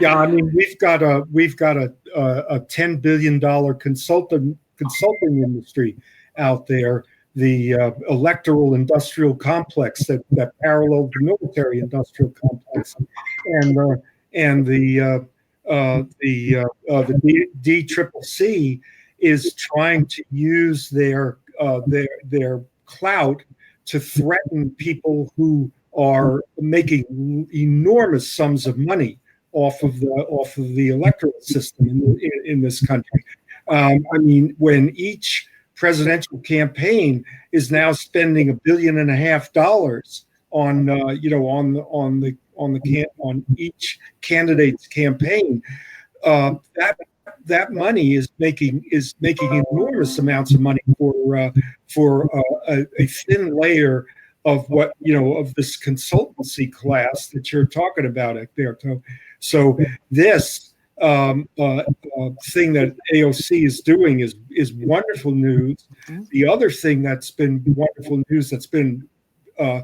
Yeah, I mean, we've got a $10 billion consulting industry out there. The electoral industrial complex that parallels the military industrial complex, and the DCCC is trying to use their clout to threaten people who are making enormous sums of money off of the electoral system in this country. I mean, when each presidential campaign is now spending $1.5 billion on each candidate's campaign, that money is making enormous amounts of money for a thin layer what, of this consultancy class that you're talking about, Egberto. So this thing that AOC is doing is wonderful news. The other thing that's been wonderful news that's been a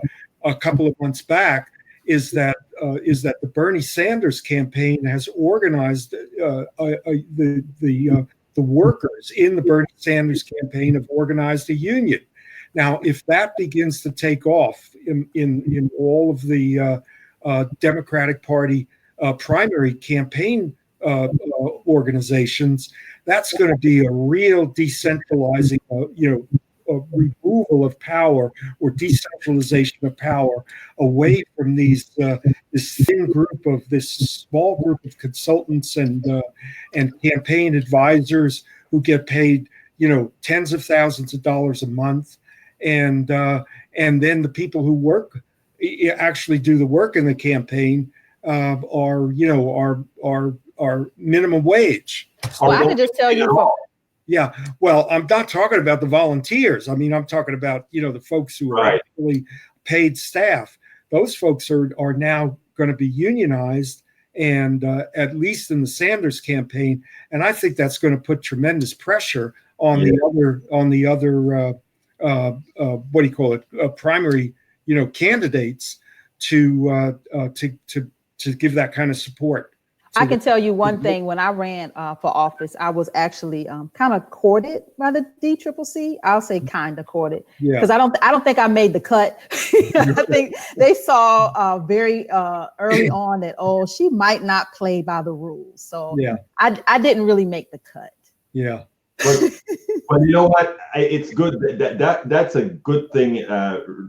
couple of months back is that the Bernie Sanders campaign has organized the workers in the Bernie Sanders campaign have organized a union. Now, if that begins to take off in all of the Democratic Party primary campaign organizations, that's going to be a real decentralizing, removal of power or decentralization of power away from this thin group of this small group of consultants and campaign advisors who get paid, tens of thousands of dollars a month, and then the people who actually do the work in the campaign are minimum wage. Well, I can just tell you. Yeah, well, I'm not talking about the volunteers. I mean, I'm talking about, the folks who are actually paid staff. Those folks are now going to be unionized, and at least in the Sanders campaign. And I think that's going to put tremendous pressure on the other what do you call it, primary, candidates to give that kind of support. I can tell you one thing. When I ran for office, I was actually kind of courted by the DCCC. I'll say kind of courted, because I don't think I made the cut. I think they saw very early on that she might not play by the rules. So I didn't really make the cut. Yeah. But you know what? It's good that's a good thing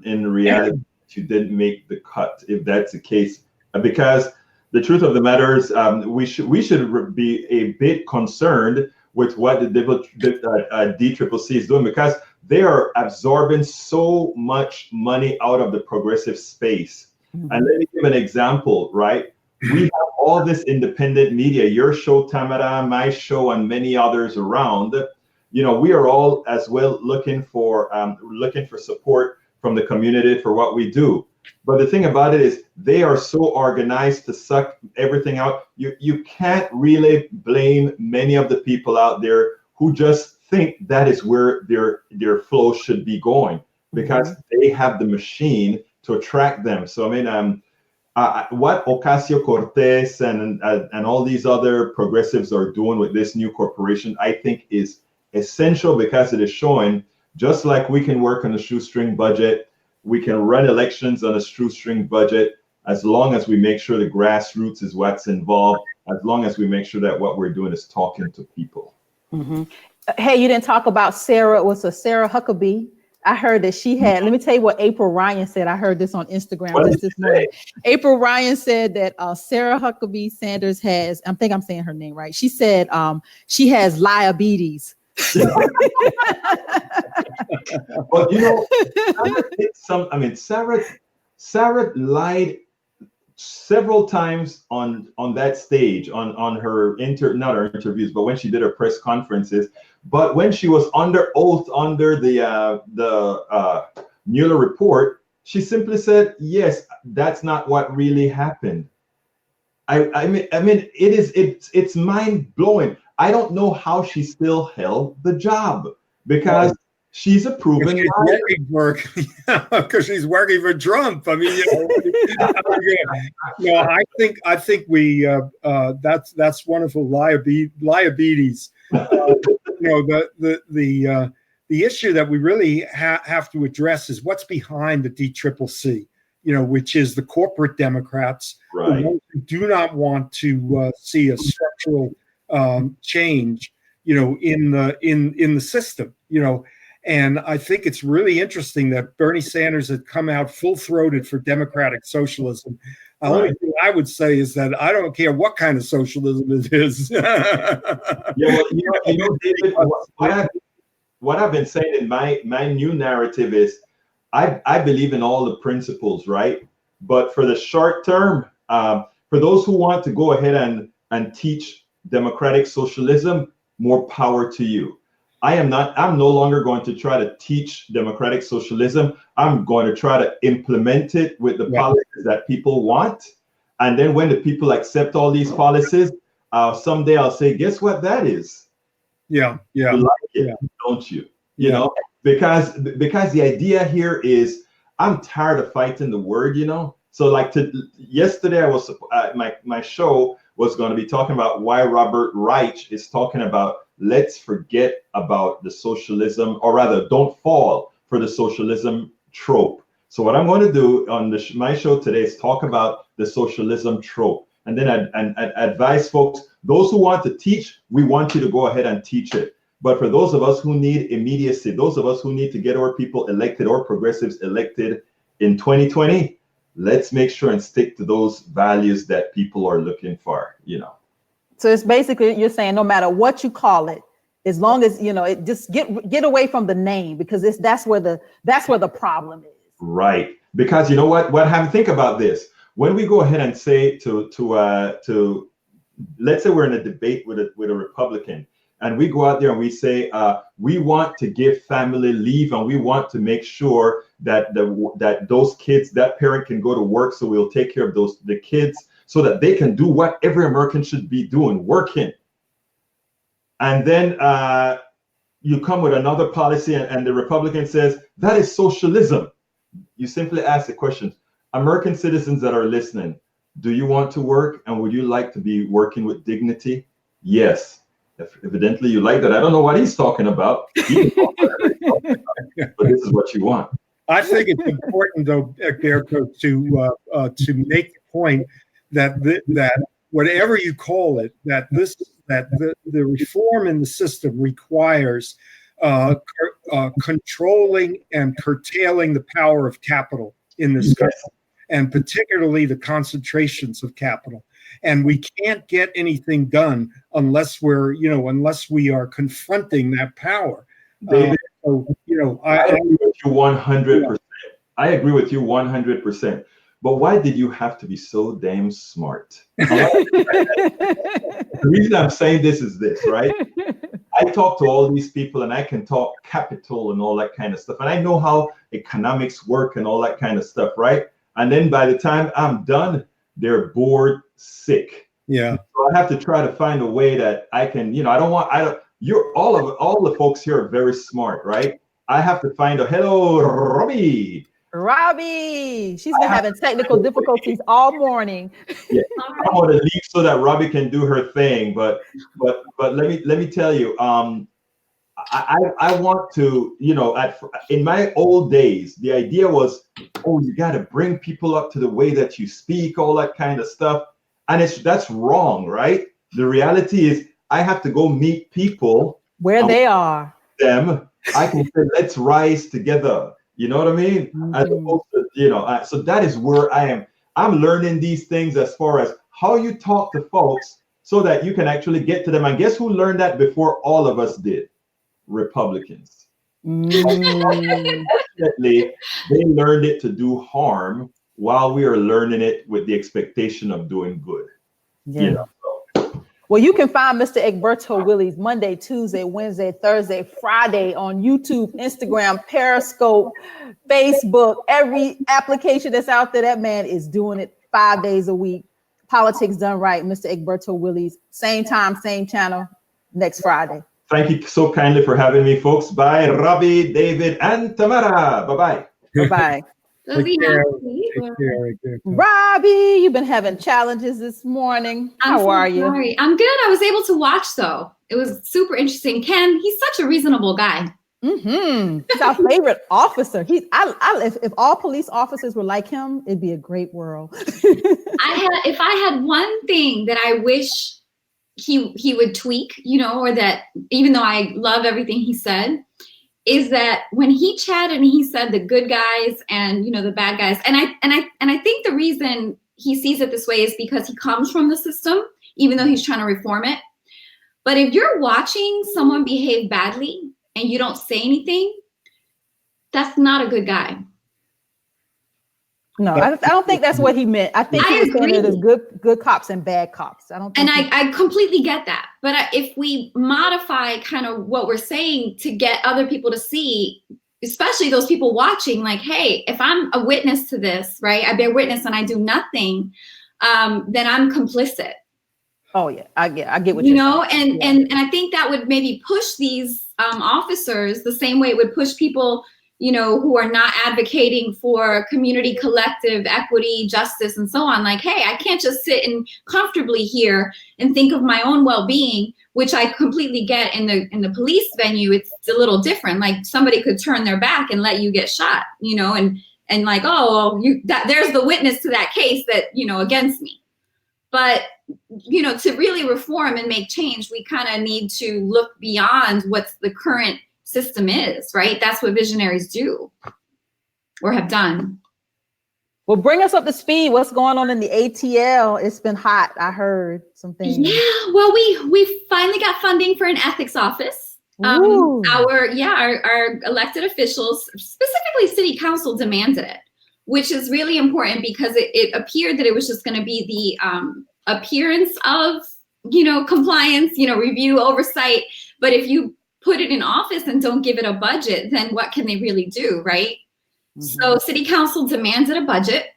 in reality that you didn't make the cut, if that's the case, because the truth of the matter is, we should be a bit concerned with what the DCCC is doing, because they are absorbing so much money out of the progressive space. And let me give an example, right? We have all this independent media, your show, Tamara, my show, and many others around. We are all as well looking for support from the community for what we do. But the thing about it is, they are so organized to suck everything out. You can't really blame many of the people out there who just think that is where their flow should be going, because they have the machine to attract them. So I mean, what Ocasio-Cortez and all these other progressives are doing with this new corporation, I think is essential, because it is showing, just like we can work on a shoestring budget, we can run elections on a shoestring budget, as long as we make sure the grassroots is what's involved, as long as we make sure that what we're doing is talking to people. Hey, you didn't talk about Sarah Huckabee. I heard that she had, let me tell you what April Ryan said. I heard this on Instagram this morning. April Ryan said that Sarah Huckabee Sanders has, I think I'm saying her name right. She said she has diabetes. But Sarah lied several times on that stage, on her not her interviews, but when she did her press conferences. But when she was under oath under the Mueller report, she simply said, yes, that's not what really happened. I mean it's mind blowing. I don't know how she still held the job, because she's a proven liar. Because she's working for Trump. I mean, I think we that's wonderful liabilities. The issue that we really have to address is what's behind the DCCC. Which is the corporate Democrats who do not want to see a structural change, in the system, and I think it's really interesting that Bernie Sanders had come out full-throated for democratic socialism. The only thing I would say is that I don't care what kind of socialism it is. David, what I've been saying in my new narrative is, I believe in all the principles, right? But for the short term, for those who want to go ahead and teach democratic socialism, more power to you. I'm no longer going to try to teach democratic socialism. I'm going to try to implement it with the policies that people want. And then when the people accept all these policies, someday I'll say, guess what that is? Yeah. You like it, don't you? You know, because the idea here is I'm tired of fighting the word, you know. So like yesterday I was my show was going to be talking about why Robert Reich is talking about let's forget about the socialism, or rather don't fall for the socialism trope. So what I'm going to do on my show today is talk about the socialism trope. And then I advise folks, those who want to teach, we want you to go ahead and teach it. But for those of us who need immediacy, those of us who need to get our people elected or progressives elected in 2020, let's make sure and stick to those values that people are looking for, you know. So it's basically, you're saying no matter what you call it, as long as, you know, it just get away from the name, because that's where the problem is. Right. Because you know what think about this. When we go ahead and say to let's say we're in a debate with a Republican, and we go out there and we say we want to give family leave, and we want to make sure that those kids, that parent can go to work, so we'll take care of the kids so that they can do what every American should be doing, working. And then you come with another policy, and the Republican says that is socialism. You simply ask the question, American citizens that are listening, do you want to work, and would you like to be working with dignity? Yes. Evidently you like that. I don't know what he's talking about. But this is what you want. I think it's important, though, Gerko, to make the point that whatever you call it, that the reform in the system requires controlling and curtailing the power of capital in this country, and particularly the concentrations of capital. And we can't get anything done unless we are confronting that power. David, I agree with you 100%. I agree with you 100%. But why did you have to be so damn smart? The reason I'm saying this is this, right? I talk to all these people, and I can talk capital and all that kind of stuff. And I know how economics work and all that kind of stuff, right? And then by the time I'm done, they're bored sick. Yeah. So I have to try to find a way that I can, all the folks here are very smart, right? I have to find hello, Robby. Robby, she's been having technical difficulties all morning. Yeah, I'm going to leave so that Robby can do her thing. But let me tell you, I want to, in my old days, the idea was, you got to bring people up to the way that you speak, all that kind of stuff, and that's wrong, right? The reality is, I have to go meet people where they are. Them, I can say, let's rise together. You know what I mean? Mm-hmm. As opposed to, so that is where I am. I'm learning these things as far as how you talk to folks so that you can actually get to them. And guess who learned that before all of us did? Republicans. Unfortunately, they learned it to do harm while we are learning it with the expectation of doing good. Yeah. Well, you can find Mr. Egberto Willies Monday, Tuesday, Wednesday, Thursday, Friday on YouTube, Instagram, Periscope, Facebook, every application that's out there. That man is doing it 5 days a week. Politics Done Right, Mr. Egberto Willies. Same time, same channel, next Friday. Thank you so kindly for having me, folks. Bye, Robby, David, and Tamara. Bye-bye. Bye-bye. Take care. Robby, you've been having challenges this morning. How are you? Sorry. I'm good. I was able to watch, though. It was super interesting. Ken, he's such a reasonable guy. Mm-hmm. He's our favorite officer. If all police officers were like him, it'd be a great world. If I had one thing that I wish he would tweak, or that, even though I love everything he said, is that when he chatted and he said the good guys and the bad guys, and I think the reason he sees it this way is because he comes from the system, even though he's trying to reform it. But if you're watching someone behave badly and you don't say anything, that's not a good guy. No, I don't think that's what he meant. I think he was saying that there's good cops and bad cops. I don't think and I completely get that. But if we modify kind of what we're saying to get other people to see, especially those people watching, like, hey, if I'm a witness to this, right? I bear witness and I do nothing, then I'm complicit. Oh yeah, I get what you you're know, saying. And I think that would maybe push these officers the same way it would push people, you know, who are not advocating for community collective equity, justice, and so on. Like, hey, I can't just sit and comfortably here and think of my own well-being, which I completely get in the police venue. It's a little different. Like somebody could turn their back and let you get shot, you know, and like, oh, there's the witness to that case that, you know, against me. But, you know, to really reform and make change, we kind of need to look beyond what the current system is, right? That's what visionaries do or have done. Well, bring us up to speed. What's going on in the ATL? It's been hot. I heard some things. Yeah, well, we finally got funding for an ethics office. Our elected officials, specifically city council, demanded it, which is really important because it appeared that it was just going to be the appearance of, you know, compliance, you know, review, oversight. But if you put it in office and don't give it a budget, then what can they really do, right? Mm-hmm. So city council demanded a budget,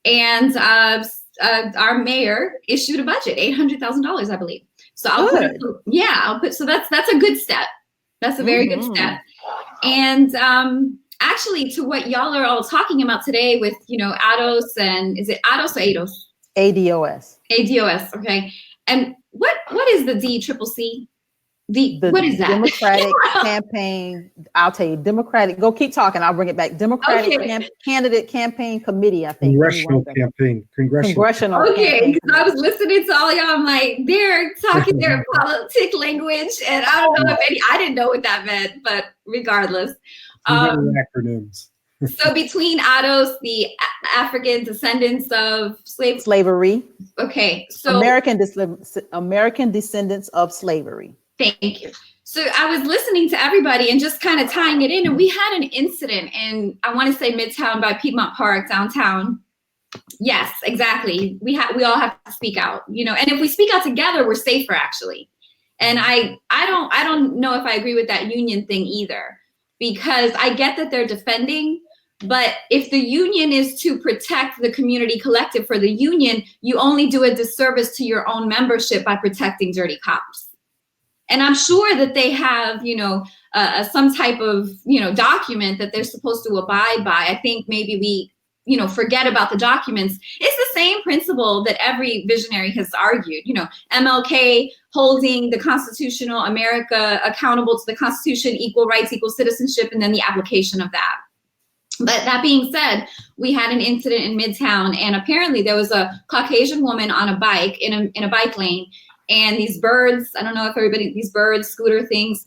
and our mayor issued a budget, $800,000, I believe. So I'll put so that's a good step. That's a very good step. And actually, to what y'all are all talking about today with, you know, ADOS, and is it ADOS or ADOS? ADOS. ADOS, okay. And what is the DCCC? What is that? Democratic Campaign. I'll tell you, Democratic. Go keep talking. I'll bring it back. Democratic Candidate Campaign Committee. I think. Congressional campaign. Congressional. Okay, because I was listening to all y'all. I'm like, they're talking their politic language, and I don't know I didn't know what that meant, but regardless. Acronyms. So between ADOS, the African descendants of slavery. Okay, so American descendants of slavery. Thank you. So I was listening to everybody and just kind of tying it in, and we had an incident in, I want to say Midtown by Piedmont Park, downtown. Yes, exactly. We all have to speak out, you know, and if we speak out together, we're safer actually. And I don't know if I agree with that union thing either, because I get that they're defending, but if the union is to protect the community collective for the union, you only do a disservice to your own membership by protecting dirty cops. And I'm sure that they have, you know, some type of, you know, document that they're supposed to abide by. I think maybe we, you know, forget about the documents. It's the same principle that every visionary has argued, you know, MLK holding the constitutional America accountable to the Constitution, equal rights, equal citizenship, and then the application of that. But that being said, we had an incident in Midtown, and apparently there was a Caucasian woman on a bike in a bike lane. And these birds, I don't know if these birds, scooter things,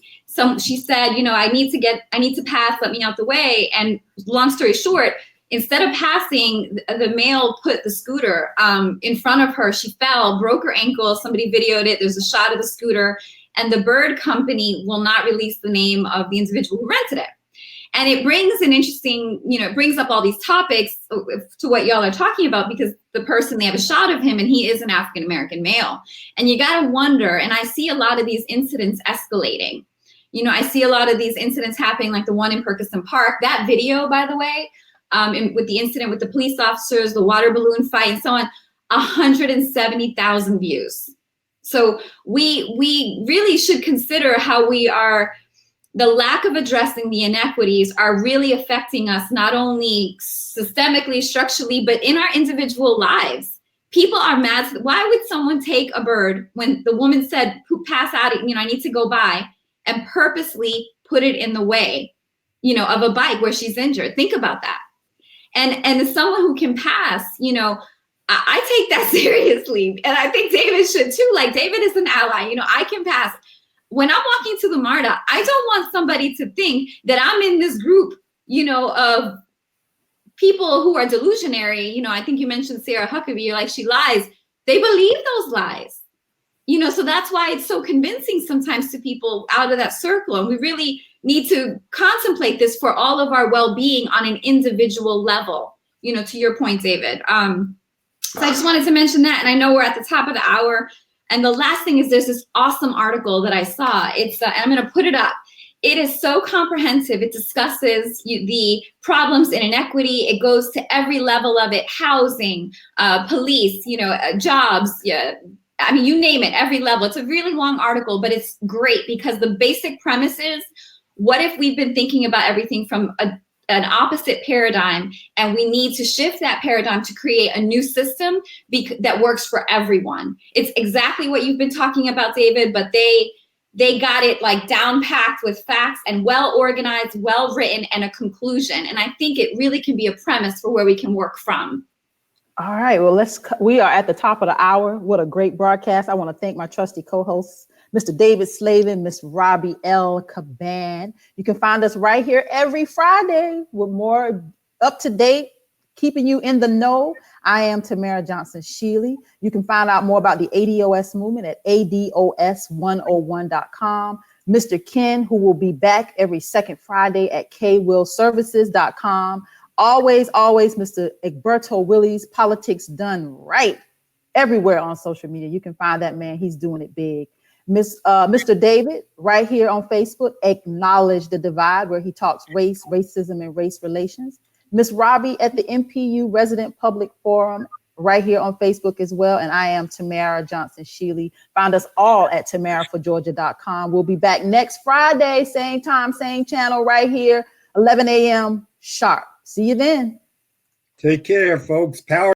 she said, you know, I need to pass, let me out the way. And long story short, instead of passing, the male put the scooter in front of her. She fell, broke her ankle. Somebody videoed it. There's a shot of the scooter. And the bird company will not release the name of the individual who rented it. And it brings an interesting, you know, it brings up all these topics to what y'all are talking about, because the person, they have a shot of him and he is an African-American male. And you got to wonder, and I see a lot of these incidents escalating. You know, I see a lot of these incidents happening, like the one in Perkison Park. That video, by the way, with the incident with the police officers, the water balloon fight and so on, 170,000 views. So we really should consider how we are, the lack of addressing the inequities are really affecting us, not only systemically, structurally, but in our individual lives. People are mad. Why would someone take a bird when the woman said, pass out, you know, I need to go by, and purposely put it in the way, you know, of a bike where she's injured? Think about that. And as someone who can pass, you know, I take that seriously. And I think David should too. Like, David is an ally, you know, I can pass. When I'm walking to the MARTA, I don't want somebody to think that I'm in this group, you know, of people who are delusionary. You know, I think you mentioned Sarah Huckabee, like she lies. They believe those lies, you know, so that's why it's so convincing sometimes to people out of that circle. And we really need to contemplate this for all of our well-being on an individual level. to your point, David. So I just wanted to mention that. And I know we're at the top of the hour. And the last thing is there's this awesome article that I saw. It's I'm going to put it up. It is so comprehensive. It discusses the problems in inequity. It goes to every level of it: housing, police, jobs. Yeah, I mean, you name it, every level. It's a really long article, but it's great because the basic premise is, what if we've been thinking about everything from an opposite paradigm, and we need to shift that paradigm to create a new system that works for everyone. It's exactly what you've been talking about, David, but they got it like down packed with facts and well organized, well written, and a conclusion. And I think it really can be a premise for where we can work from. All right, well, we are at the top of the hour. What a great broadcast. I want to thank my trusty co-hosts, Mr. David Slavin, Miss Robby L. Caban. You can find us right here every Friday with more up-to-date, keeping you in the know. I am Tamara Johnson Shealey. You can find out more about the ADOS movement at ados101.com. Mr. Ken, who will be back every second Friday at kwillservices.com. Always, Mr. Egberto Willies, Politics Done Right, everywhere on social media. You can find that man. He's doing it big. Mr. David, right here on Facebook, Acknowledge the Divide, where he talks race, racism, and race relations. Miss Robby at the MPU Resident Public Forum, right here on Facebook as well. And I am Tamara Johnson Shealey. Find us all at tamaraforgeorgia.com. We'll be back next Friday, same time, same channel, right here, 11 a.m. sharp. See you then. Take care, folks. Power.